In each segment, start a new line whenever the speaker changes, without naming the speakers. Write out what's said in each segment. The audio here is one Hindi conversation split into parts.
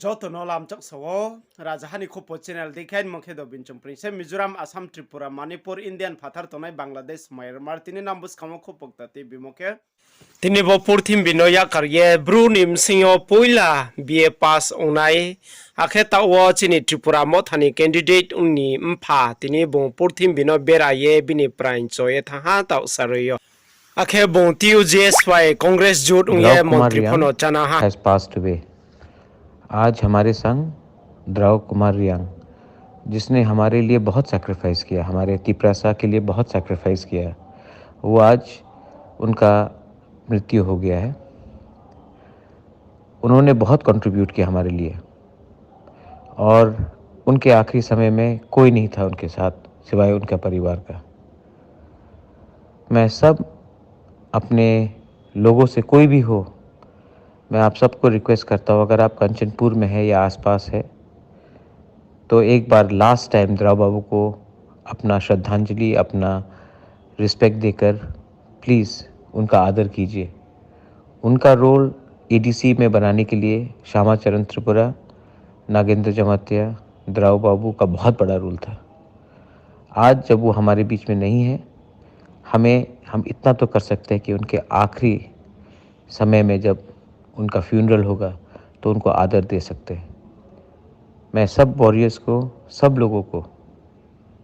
Joto no lam chak sawo Rajahani Khopo channel dekhain mokhe do binchum prince Mizoram Assam Tripura Manipur Indian phathar tonai Bangladesh Myanmar tini nambus khamo khopok ta TV mokhe tini bo purthim binoya karye brunim singo poila BA pass onai akhe tawo chini Tripura mothani candidate unni mpha tini bo purthim bino beraye bini prain choye thaha ta saroyo akhe bo TUJSY Congress jut
द्रव
ungye
Kumar
montri
Reang
phono chana ha
has passed away. आज हमारे संग द्रव कुमार रियांग, जिसने हमारे लिए बहुत सैक्रिफाइस किया, हमारे तिपरासा के लिए बहुत सैक्रिफाइस किया, वो आज उनका मृत्यु हो गया है। उन्होंने बहुत कंट्रीब्यूट किया हमारे लिए और उनके आखिरी समय में कोई नहीं था उनके साथ सिवाय उनका परिवार का। मैं सब अपने लोगों से, कोई भी हो, मैं आप सबको रिक्वेस्ट करता हूँ, अगर आप कंचनपुर में है या आसपास है तो एक बार लास्ट टाइम द्रव बाबू को अपना श्रद्धांजलि, अपना रिस्पेक्ट देकर प्लीज़ उनका आदर कीजिए। उनका रोल EDC में बनाने के लिए श्यामाचरण त्रिपुरा, नागेंद्र जमातिया, द्रव बाबू का बहुत बड़ा रोल था। आज जब वो हमारे बीच में नहीं है, हम इतना तो कर सकते हैं कि उनके आखिरी समय में जब उनका फ्यूनरल होगा तो उनको आदर दे सकते हैं। मैं सब वॉरियर्स को, सब लोगों को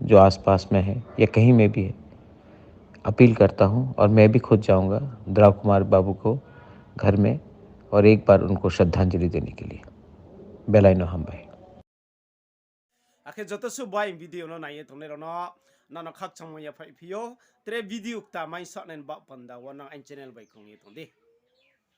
जो आसपास में है या कहीं में भी है, अपील करता हूं और मैं भी खुद जाऊंगा द्रव कुमार बाबू को घर में और एक बार उनको श्रद्धांजलि देने के लिए। बेलाइनो हम भाई
आखे जतो सु बाय video no naye tonne rono nano khak changmo ya phai phio tre video ta mai sa nen ba panda wana an channel bai khong ye tonde